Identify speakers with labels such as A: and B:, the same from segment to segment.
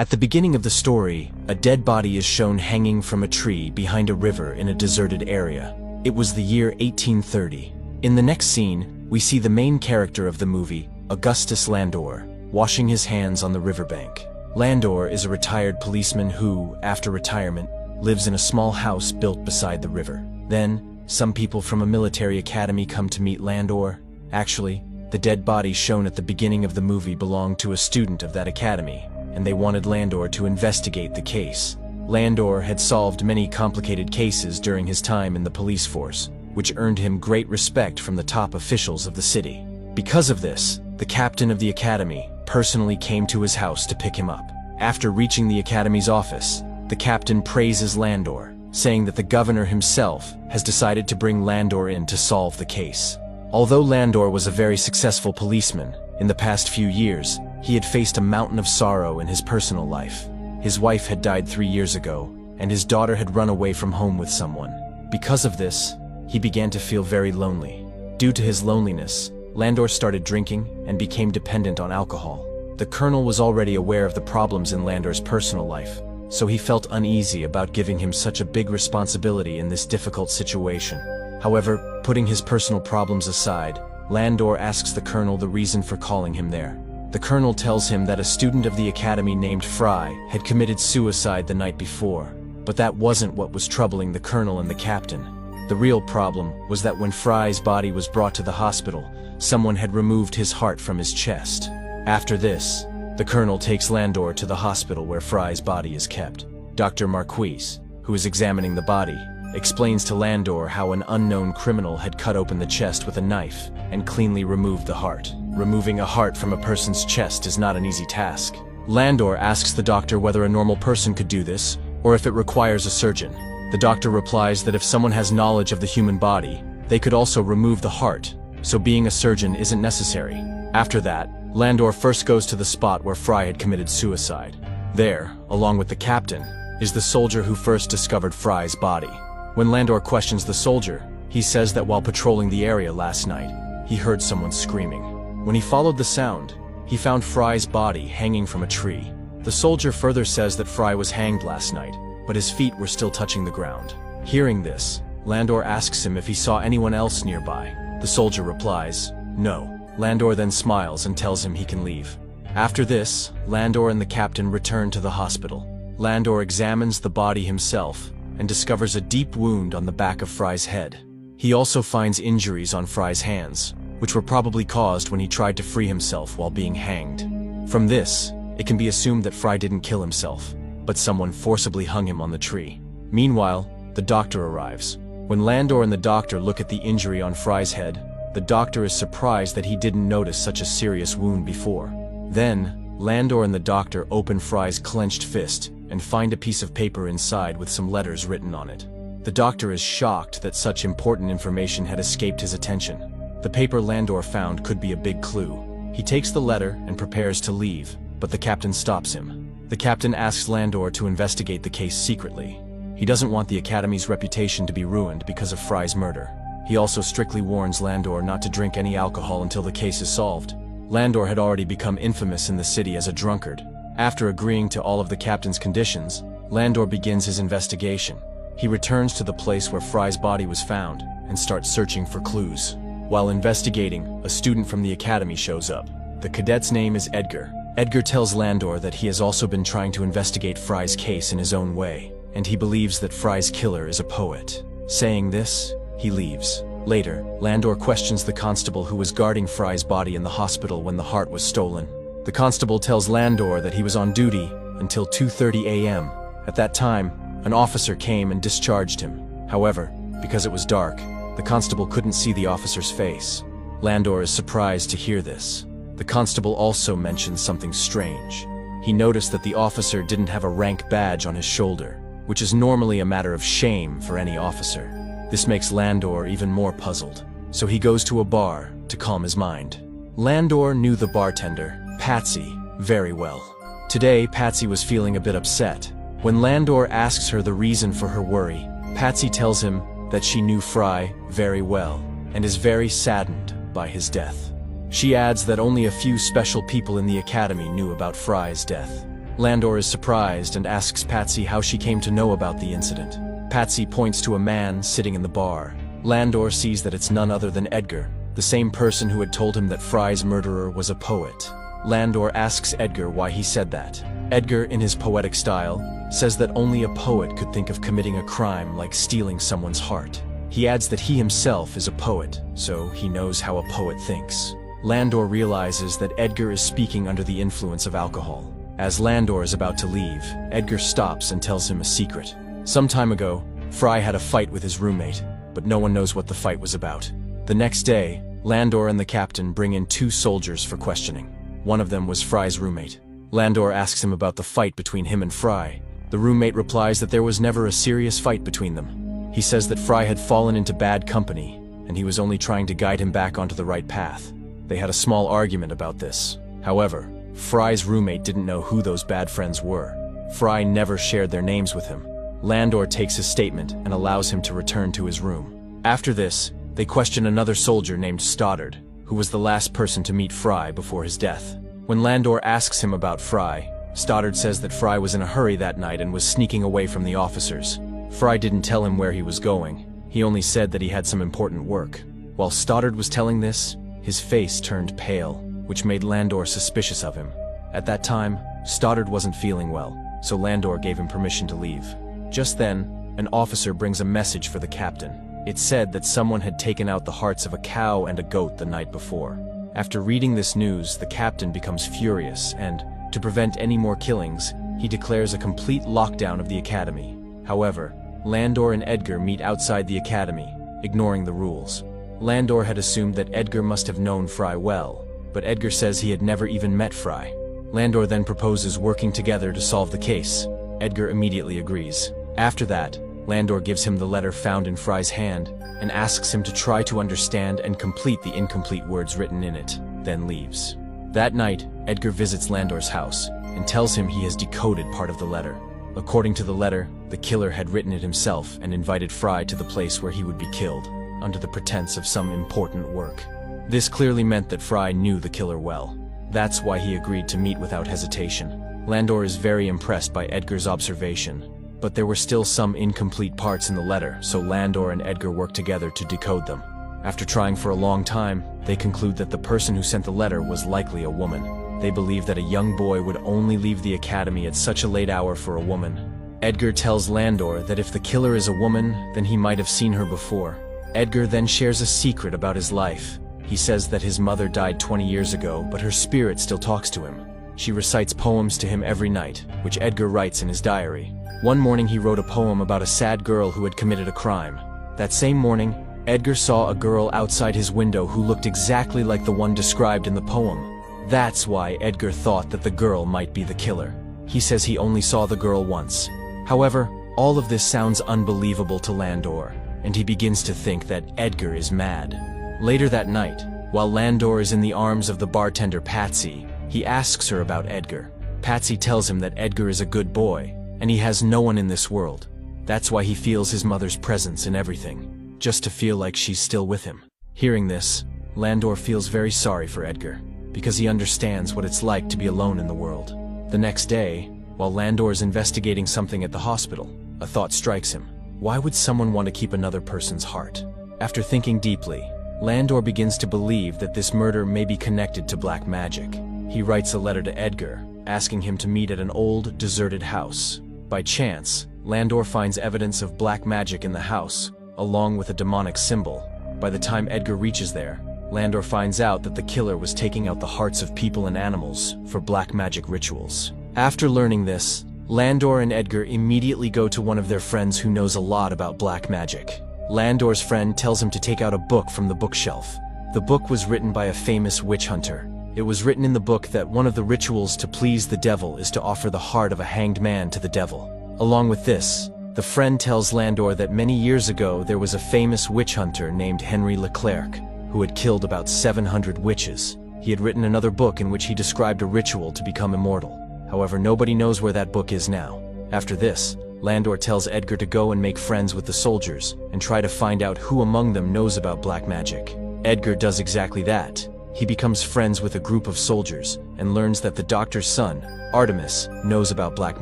A: At the beginning of the story, a dead body is shown hanging from a tree behind a river in a deserted area. It was the year 1830. In the next scene, we see the main character of the movie, Augustus Landor, washing his hands on the riverbank. Landor is a retired policeman who, after retirement, lives in a small house built beside the river. Then, some people from a military academy come to meet Landor. Actually, the dead body shown at the beginning of the movie belonged to a student of that academy, and they wanted Landor to investigate the case. Landor had solved many complicated cases during his time in the police force, which earned him great respect from the top officials of the city. Because of this, the captain of the academy personally came to his house to pick him up. After reaching the academy's office, the captain praises Landor, saying that the governor himself has decided to bring Landor in to solve the case. Although Landor was a very successful policeman, in the past few years, he had faced a mountain of sorrow in his personal life. His wife had died 3 years ago, and his daughter had run away from home with someone. Because of this, he began to feel very lonely. Due to his loneliness, Landor started drinking and became dependent on alcohol. The colonel was already aware of the problems in Landor's personal life, so he felt uneasy about giving him such a big responsibility in this difficult situation. However, putting his personal problems aside, Landor asks the colonel the reason for calling him there. The colonel tells him that a student of the academy named Fry had committed suicide the night before, but that wasn't what was troubling the colonel and the captain. The real problem was that when Fry's body was brought to the hospital, someone had removed his heart from his chest. After this, the colonel takes Landor to the hospital where Fry's body is kept. Dr. Marquise, who is examining the body, explains to Landor how an unknown criminal had cut open the chest with a knife and cleanly removed the heart. Removing a heart from a person's chest is not an easy task. Landor asks the doctor whether a normal person could do this, or if it requires a surgeon. The doctor replies that if someone has knowledge of the human body, they could also remove the heart, so being a surgeon isn't necessary. After that, Landor first goes to the spot where Fry had committed suicide. There, along with the captain, is the soldier who first discovered Fry's body. When Landor questions the soldier, he says that while patrolling the area last night, he heard someone screaming. When he followed the sound, he found Fry's body hanging from a tree. The soldier further says that Fry was hanged last night, but his feet were still touching the ground. Hearing this, Landor asks him if he saw anyone else nearby. The soldier replies, "No." Landor then smiles and tells him he can leave. After this, Landor and the captain return to the hospital. Landor examines the body himself and discovers a deep wound on the back of Fry's head. He also finds injuries on Fry's hands, which were probably caused when he tried to free himself while being hanged. From this, it can be assumed that Fry didn't kill himself, but someone forcibly hung him on the tree. Meanwhile, the doctor arrives. When Landor and the doctor look at the injury on Fry's head, the doctor is surprised that he didn't notice such a serious wound before. Then, Landor and the doctor open Fry's clenched fist and find a piece of paper inside with some letters written on it. The doctor is shocked that such important information had escaped his attention. The paper Landor found could be a big clue. He takes the letter and prepares to leave, but the captain stops him. The captain asks Landor to investigate the case secretly. He doesn't want the academy's reputation to be ruined because of Fry's murder. He also strictly warns Landor not to drink any alcohol until the case is solved. Landor had already become infamous in the city as a drunkard. After agreeing to all of the captain's conditions, Landor begins his investigation. He returns to the place where Fry's body was found and starts searching for clues. While investigating, a student from the academy shows up. The cadet's name is Edgar. Edgar tells Landor that he has also been trying to investigate Fry's case in his own way, and he believes that Fry's killer is a poet. Saying this, he leaves. Later, Landor questions the constable who was guarding Fry's body in the hospital when the heart was stolen. The constable tells Landor that he was on duty until 2:30 a.m. At that time, an officer came and discharged him. However, because it was dark, the constable couldn't see the officer's face. Landor is surprised to hear this. The constable also mentions something strange. He noticed that the officer didn't have a rank badge on his shoulder, which is normally a matter of shame for any officer. This makes Landor even more puzzled, so he goes to a bar to calm his mind. Landor knew the bartender, Patsy, very well. Today, Patsy was feeling a bit upset. When Landor asks her the reason for her worry, Patsy tells him that she knew Fry very well and is very saddened by his death. She adds that only a few special people in the academy knew about Fry's death. Landor is surprised and asks Patsy how she came to know about the incident. Patsy points to a man sitting in the bar. Landor sees that it's none other than Edgar, the same person who had told him that Fry's murderer was a poet. Landor asks Edgar why he said that. Edgar, in his poetic style, says that only a poet could think of committing a crime like stealing someone's heart. He adds that he himself is a poet, so he knows how a poet thinks. Landor realizes that Edgar is speaking under the influence of alcohol. As Landor is about to leave, Edgar stops and tells him a secret. Some time ago, Fry had a fight with his roommate, but no one knows what the fight was about. The next day, Landor and the captain bring in 2 soldiers for questioning. One of them was Fry's roommate. Landor asks him about the fight between him and Fry. The roommate replies that there was never a serious fight between them. He says that Fry had fallen into bad company, and he was only trying to guide him back onto the right path. They had a small argument about this. However, Fry's roommate didn't know who those bad friends were. Fry never shared their names with him. Landor takes his statement and allows him to return to his room. After this, they question another soldier named Stoddard, who was the last person to meet Fry before his death. When Landor asks him about Fry, Stoddard says that Fry was in a hurry that night and was sneaking away from the officers. Fry didn't tell him where he was going. He only said that he had some important work. While Stoddard was telling this, his face turned pale, which made Landor suspicious of him. At that time, Stoddard wasn't feeling well, so Landor gave him permission to leave. Just then, an officer brings a message for the captain. It said that someone had taken out the hearts of a cow and a goat the night before. After reading this news, the captain becomes furious and, to prevent any more killings, he declares a complete lockdown of the academy. However, Landor and Edgar meet outside the academy, ignoring the rules. Landor had assumed that Edgar must have known Fry well, but Edgar says he had never even met Fry. Landor then proposes working together to solve the case. Edgar immediately agrees. After that, Landor gives him the letter found in Fry's hand and asks him to try to understand and complete the incomplete words written in it, then leaves. That night, Edgar visits Landor's house and tells him he has decoded part of the letter. According to the letter, the killer had written it himself and invited Fry to the place where he would be killed, under the pretense of some important work. This clearly meant that Fry knew the killer well. That's why he agreed to meet without hesitation. Landor is very impressed by Edgar's observation, but there were still some incomplete parts in the letter, so Landor and Edgar work together to decode them. After trying for a long time, they conclude that the person who sent the letter was likely a woman. They believe that a young boy would only leave the academy at such a late hour for a woman. Edgar tells Landor that if the killer is a woman, then he might have seen her before. Edgar then shares a secret about his life. He says that his mother died 20 years ago, but her spirit still talks to him. She recites poems to him every night, which Edgar writes in his diary. One morning he wrote a poem about a sad girl who had committed a crime. That same morning, Edgar saw a girl outside his window who looked exactly like the one described in the poem. That's why Edgar thought that the girl might be the killer. He says he only saw the girl once. However, all of this sounds unbelievable to Landor, and he begins to think that Edgar is mad. Later that night, while Landor is in the arms of the bartender Patsy, he asks her about Edgar. Patsy tells him that Edgar is a good boy, and he has no one in this world. That's why he feels his mother's presence in everything, just to feel like she's still with him. Hearing this, Landor feels very sorry for Edgar, because he understands what it's like to be alone in the world. The next day, while Landor is investigating something at the hospital, a thought strikes him. Why would someone want to keep another person's heart? After thinking deeply, Landor begins to believe that this murder may be connected to black magic. He writes a letter to Edgar, asking him to meet at an old, deserted house. By chance, Landor finds evidence of black magic in the house, along with a demonic symbol. By the time Edgar reaches there, Landor finds out that the killer was taking out the hearts of people and animals for black magic rituals. After learning this, Landor and Edgar immediately go to one of their friends who knows a lot about black magic. Landor's friend tells him to take out a book from the bookshelf. The book was written by a famous witch hunter. It was written in the book that one of the rituals to please the devil is to offer the heart of a hanged man to the devil. Along with this, the friend tells Landor that many years ago there was a famous witch hunter named Henry Leclerc, who had killed about 700 witches. He had written another book in which he described a ritual to become immortal. However, nobody knows where that book is now. After this, Landor tells Edgar to go and make friends with the soldiers and try to find out who among them knows about black magic. Edgar does exactly that. he becomes friends with a group of soldiers and learns that the doctor's son, Artemis, knows about black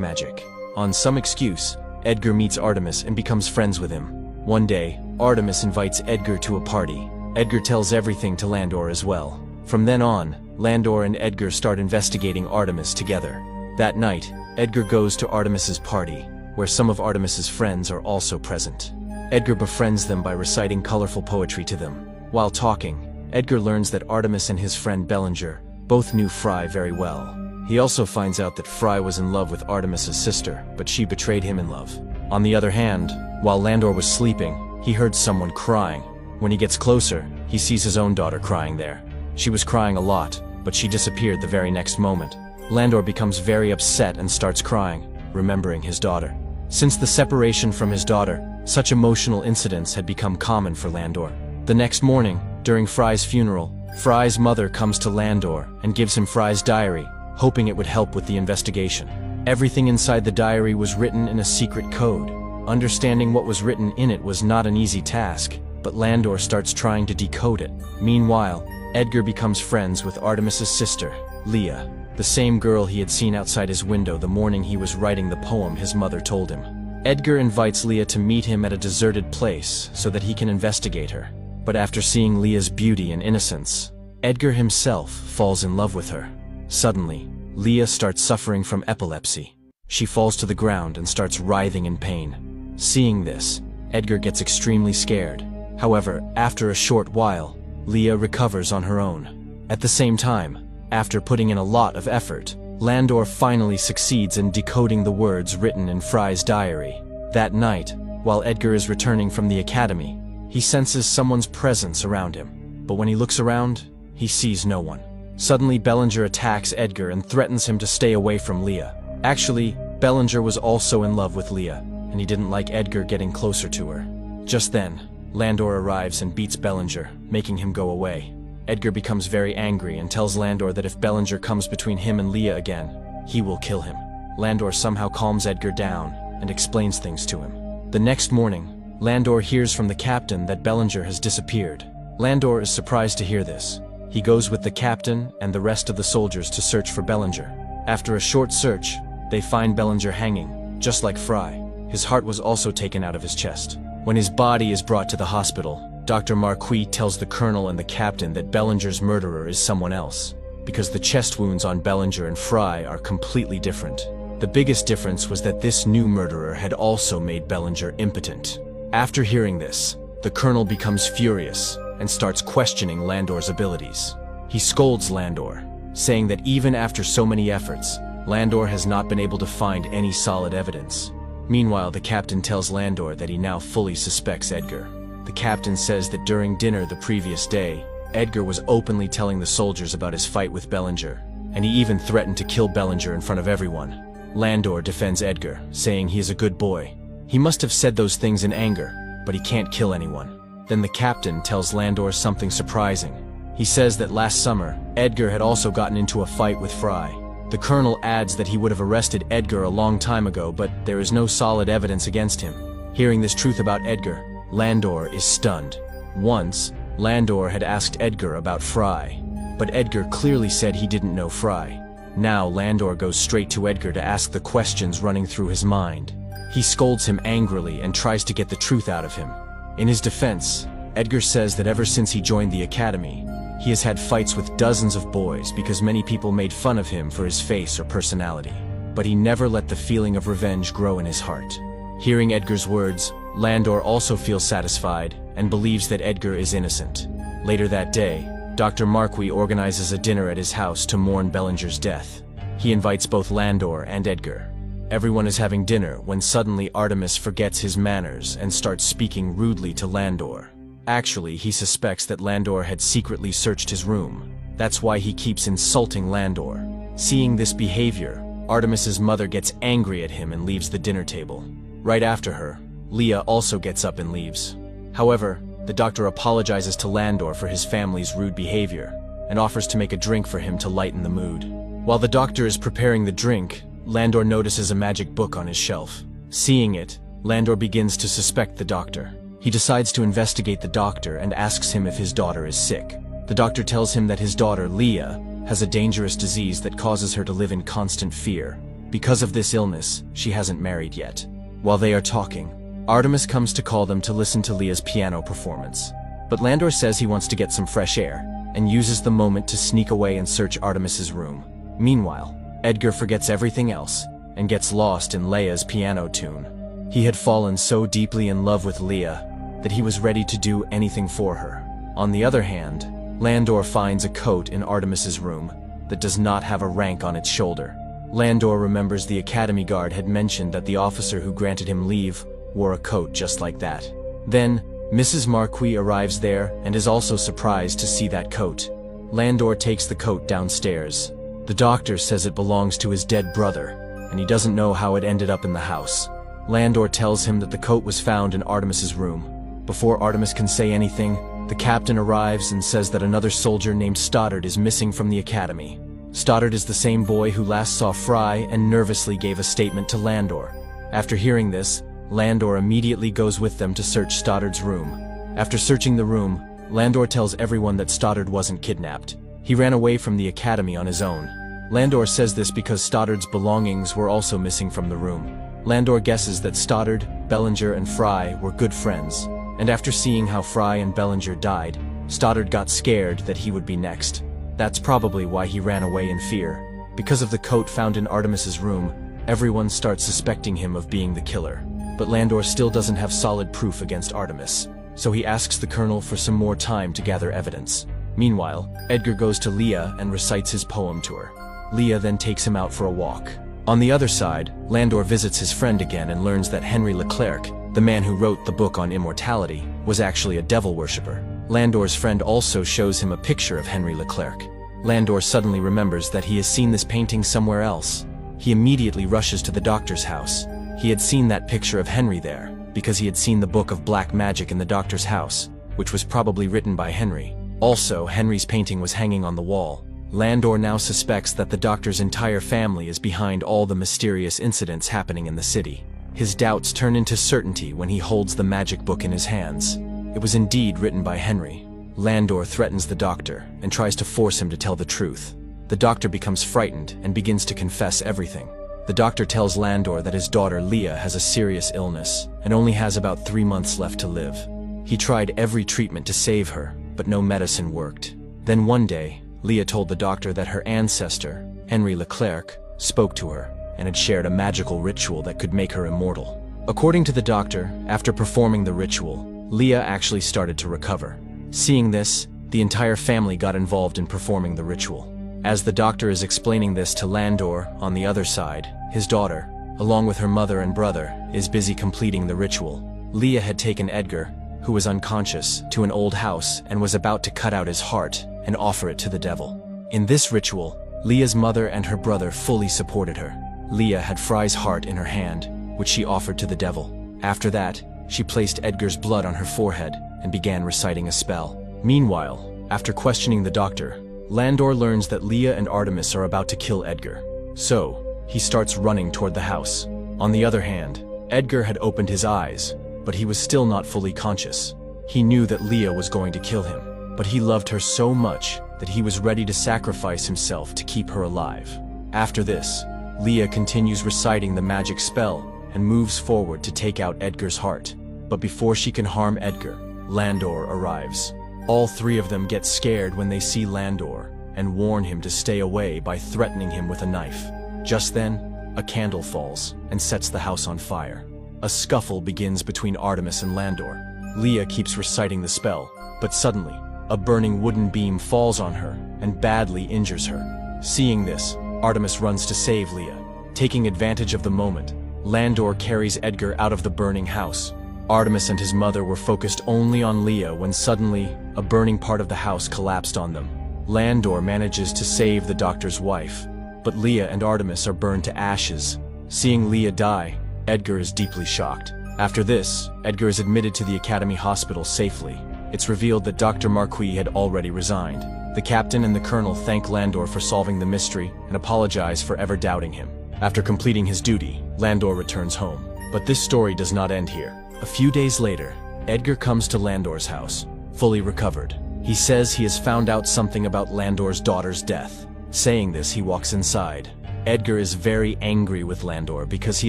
A: magic. On some excuse, Edgar meets Artemis and becomes friends with him. One day, Artemis invites Edgar to a party. Edgar tells everything to Landor as well. From then on, Landor and Edgar start investigating Artemis together. That night, Edgar goes to Artemis's party, where some of Artemis's friends are also present. Edgar befriends them by reciting colorful poetry to them. While talking, Edgar learns that Artemis and his friend Bellinger both knew Fry very well. He also finds out that Fry was in love with Artemis's sister, but she betrayed him in love. On the other hand, while Landor was sleeping, he heard someone crying. When he gets closer, he sees his own daughter crying there. She was crying a lot, but she disappeared the very next moment. Landor becomes very upset and starts crying, remembering his daughter. Since the separation from his daughter, such emotional incidents had become common for Landor. The next morning, during Fry's funeral, Fry's mother comes to Landor and gives him Fry's diary, hoping it would help with the investigation. Everything inside the diary was written in a secret code. Understanding what was written in it was not an easy task, but Landor starts trying to decode it. Meanwhile, Edgar becomes friends with Artemis's sister, Leah, the same girl he had seen outside his window the morning he was writing the poem his mother told him. Edgar invites Leah to meet him at a deserted place so that he can investigate her. But after seeing Leah's beauty and innocence, Edgar himself falls in love with her. Suddenly, Leah starts suffering from epilepsy. She falls to the ground and starts writhing in pain. Seeing this, Edgar gets extremely scared. However, after a short while, Leah recovers on her own. At the same time, after putting in a lot of effort, Landor finally succeeds in decoding the words written in Fry's diary. That night, while Edgar is returning from the academy, he senses someone's presence around him. But when he looks around, he sees no one. Suddenly, Bellinger attacks Edgar and threatens him to stay away from Leah. Actually, Bellinger was also in love with Leah, and he didn't like Edgar getting closer to her. Just then, Landor arrives and beats Bellinger, making him go away. Edgar becomes very angry and tells Landor that if Bellinger comes between him and Leah again, he will kill him. Landor somehow calms Edgar down and explains things to him. The next morning, Landor hears from the captain that Bellinger has disappeared. Landor is surprised to hear this. He goes with the captain and the rest of the soldiers to search for Bellinger. After a short search, they find Bellinger hanging, just like Fry. His heart was also taken out of his chest. When his body is brought to the hospital, Dr. Marquis tells the colonel and the captain that Bellinger's murderer is someone else, because the chest wounds on Bellinger and Fry are completely different. The biggest difference was that this new murderer had also made Bellinger impotent. After hearing this, the colonel becomes furious and starts questioning Landor's abilities. He scolds Landor, saying that even after so many efforts, Landor has not been able to find any solid evidence. Meanwhile, the captain tells Landor that he now fully suspects Edgar. The captain says that during dinner the previous day, Edgar was openly telling the soldiers about his fight with Bellinger, and he even threatened to kill Bellinger in front of everyone. Landor defends Edgar, saying he is a good boy. He must have said those things in anger, but he can't kill anyone. Then the captain tells Landor something surprising. He says that last summer, Edgar had also gotten into a fight with Fry. The colonel adds that he would have arrested Edgar a long time ago, but there is no solid evidence against him. Hearing this truth about Edgar, Landor is stunned. Once, Landor had asked Edgar about Fry, but Edgar clearly said he didn't know Fry. Now Landor goes straight to Edgar to ask the questions running through his mind. He scolds him angrily and tries to get the truth out of him. In his defense, Edgar says that ever since he joined the academy, he has had fights with dozens of boys because many people made fun of him for his face or personality. But he never let the feeling of revenge grow in his heart. Hearing Edgar's words, Landor also feels satisfied and believes that Edgar is innocent. Later that day, Dr. Marquis organizes a dinner at his house to mourn Bellinger's death. He invites both Landor and Edgar. Everyone is having dinner when suddenly Artemis forgets his manners and starts speaking rudely to Landor. Actually, he suspects that Landor had secretly searched his room. That's why he keeps insulting Landor. Seeing this behavior, Artemis's mother gets angry at him and leaves the dinner table. Right after her, Leah also gets up and leaves. However, the doctor apologizes to Landor for his family's rude behavior and offers to make a drink for him to lighten the mood. While the doctor is preparing the drink, Landor notices a magic book on his shelf. Seeing it, Landor begins to suspect the doctor. He decides to investigate the doctor and asks him if his daughter is sick. The doctor tells him that his daughter, Leah, has a dangerous disease that causes her to live in constant fear. Because of this illness, she hasn't married yet. While they are talking, Artemis comes to call them to listen to Leah's piano performance. But Landor says he wants to get some fresh air, and uses the moment to sneak away and search Artemis's room. Meanwhile, Edgar forgets everything else, and gets lost in Leah's piano tune. He had fallen so deeply in love with Leah that he was ready to do anything for her. On the other hand, Landor finds a coat in Artemis's room that does not have a rank on its shoulder. Landor remembers the academy guard had mentioned that the officer who granted him leave wore a coat just like that. Then, Mrs. Marquis arrives there and is also surprised to see that coat. Landor takes the coat downstairs. The doctor says it belongs to his dead brother, and he doesn't know how it ended up in the house. Landor tells him that the coat was found in Artemis's room. Before Artemis can say anything, the captain arrives and says that another soldier named Stoddard is missing from the academy. Stoddard is the same boy who last saw Fry and nervously gave a statement to Landor. After hearing this, Landor immediately goes with them to search Stoddard's room. After searching the room, Landor tells everyone that Stoddard wasn't kidnapped. He ran away from the academy on his own. Landor says this because Stoddard's belongings were also missing from the room. Landor guesses that Stoddard, Bellinger, and Fry were good friends, and after seeing how Fry and Bellinger died, Stoddard got scared that he would be next. That's probably why he ran away in fear. Because of the coat found in Artemis's room, everyone starts suspecting him of being the killer. But Landor still doesn't have solid proof against Artemis, so he asks the colonel for some more time to gather evidence. Meanwhile, Edgar goes to Leah and recites his poem to her. Leah then takes him out for a walk. On the other side, Landor visits his friend again and learns that Henry Leclerc, the man who wrote the book on immortality, was actually a devil worshipper. Landor's friend also shows him a picture of Henry Leclerc. Landor suddenly remembers that he has seen this painting somewhere else. He immediately rushes to the doctor's house. He had seen that picture of Henry there, because he had seen the book of black magic in the doctor's house, which was probably written by Henry. Also, Henry's painting was hanging on the wall. Landor now suspects that the doctor's entire family is behind all the mysterious incidents happening in the city. His doubts turn into certainty when he holds the magic book in his hands. It was indeed written by Henry. Landor threatens the doctor and tries to force him to tell the truth. The doctor becomes frightened and begins to confess everything. The doctor tells Landor that his daughter Leah has a serious illness and only has about 3 months left to live. He tried every treatment to save her, but no medicine worked. Then one day, Leah told the doctor that her ancestor, Henry Leclerc, spoke to her and had shared a magical ritual that could make her immortal. According to the doctor, after performing the ritual, Leah actually started to recover. Seeing this, the entire family got involved in performing the ritual. As the doctor is explaining this to Landor, on the other side, his daughter, along with her mother and brother, is busy completing the ritual. Leah had taken Edgar, who was unconscious, to an old house and was about to cut out his heart and offer it to the devil. In this ritual, Leah's mother and her brother fully supported her. Leah had Fry's heart in her hand, which she offered to the devil. After that, she placed Edgar's blood on her forehead and began reciting a spell. Meanwhile, after questioning the doctor, Landor learns that Leah and Artemis are about to kill Edgar. So, he starts running toward the house. On the other hand, Edgar had opened his eyes, but he was still not fully conscious. He knew that Leah was going to kill him, but he loved her so much that he was ready to sacrifice himself to keep her alive. After this, Leah continues reciting the magic spell and moves forward to take out Edgar's heart. But before she can harm Edgar, Landor arrives. All three of them get scared when they see Landor and warn him to stay away by threatening him with a knife. Just then, a candle falls and sets the house on fire. A scuffle begins between Artemis and Landor. Leah keeps reciting the spell, but suddenly, a burning wooden beam falls on her and badly injures her. Seeing this, Artemis runs to save Leah. Taking advantage of the moment, Landor carries Edgar out of the burning house. Artemis and his mother were focused only on Leah when suddenly, a burning part of the house collapsed on them. Landor manages to save the doctor's wife, but Leah and Artemis are burned to ashes. Seeing Leah die, Edgar is deeply shocked. After this, Edgar is admitted to the Academy Hospital safely. It's revealed that Dr. Marquis had already resigned. The captain and the colonel thank Landor for solving the mystery and apologize for ever doubting him. After completing his duty, Landor returns home. But this story does not end here. A few days later, Edgar comes to Landor's house, fully recovered. He says he has found out something about Landor's daughter's death. Saying this, he walks inside. Edgar is very angry with Landor because he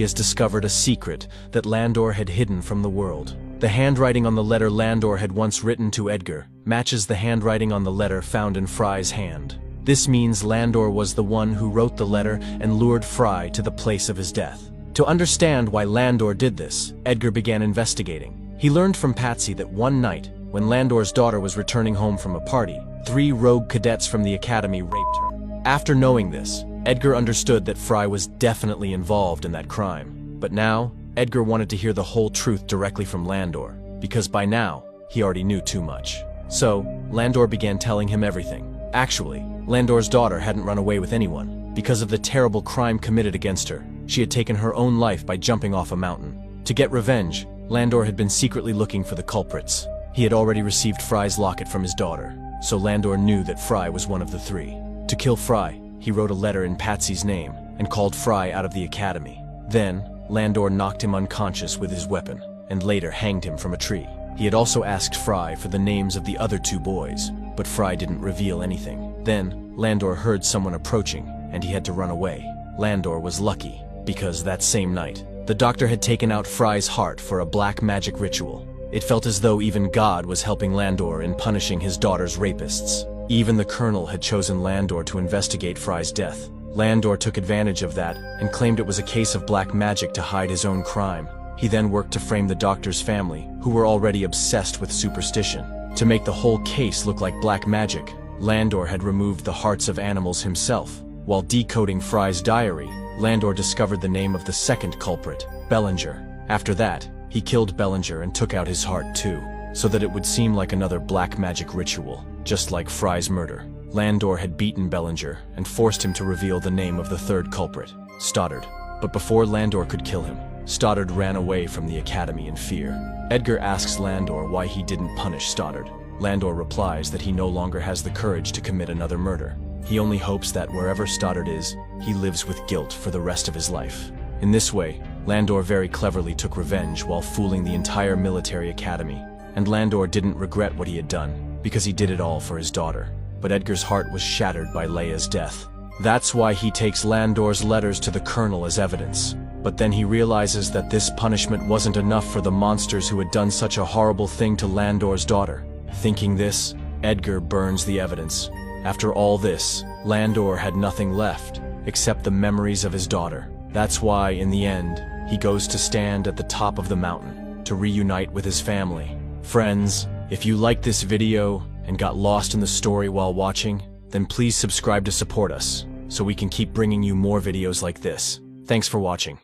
A: has discovered a secret that Landor had hidden from the world. The handwriting on the letter Landor had once written to Edgar matches the handwriting on the letter found in Fry's hand. This means Landor was the one who wrote the letter and lured Fry to the place of his death. To understand why Landor did this, Edgar began investigating. He learned from Patsy that one night, when Landor's daughter was returning home from a party, 3 rogue cadets from the academy raped her. After knowing this, Edgar understood that Fry was definitely involved in that crime. But now, Edgar wanted to hear the whole truth directly from Landor, because by now, he already knew too much. So, Landor began telling him everything. Actually, Landor's daughter hadn't run away with anyone. Because of the terrible crime committed against her, she had taken her own life by jumping off a mountain. To get revenge, Landor had been secretly looking for the culprits. He had already received Fry's locket from his daughter, so Landor knew that Fry was one of the 3. To kill Fry, he wrote a letter in Patsy's name and called Fry out of the academy. Then, Landor knocked him unconscious with his weapon and later hanged him from a tree. He had also asked Fry for the names of the other 2 boys, but Fry didn't reveal anything. Then, Landor heard someone approaching, and he had to run away. Landor was lucky, because that same night, the doctor had taken out Fry's heart for a black magic ritual. It felt as though even God was helping Landor in punishing his daughter's rapists. Even the colonel had chosen Landor to investigate Fry's death. Landor took advantage of that and claimed it was a case of black magic to hide his own crime. He then worked to frame the doctor's family, who were already obsessed with superstition. To make the whole case look like black magic, Landor had removed the hearts of animals himself. While decoding Fry's diary, Landor discovered the name of the second culprit, Bellinger. After that, he killed Bellinger and took out his heart too, so that it would seem like another black magic ritual, just like Fry's murder. Landor had beaten Bellinger and forced him to reveal the name of the 3rd culprit, Stoddard. But before Landor could kill him, Stoddard ran away from the academy in fear. Edgar asks Landor why he didn't punish Stoddard. Landor replies that he no longer has the courage to commit another murder. He only hopes that wherever Stoddard is, he lives with guilt for the rest of his life. In this way, Landor very cleverly took revenge while fooling the entire military academy. And Landor didn't regret what he had done, because he did it all for his daughter. But Edgar's heart was shattered by Leia's death. That's why he takes Landor's letters to the colonel as evidence. But then he realizes that this punishment wasn't enough for the monsters who had done such a horrible thing to Landor's daughter. Thinking this, Edgar burns the evidence. After all this, Landor had nothing left, except the memories of his daughter. That's why, in the end, he goes to stand at the top of the mountain, to reunite with his family. Friends, if you liked this video and got lost in the story while watching, then please subscribe to support us, so we can keep bringing you more videos like this. Thanks for watching.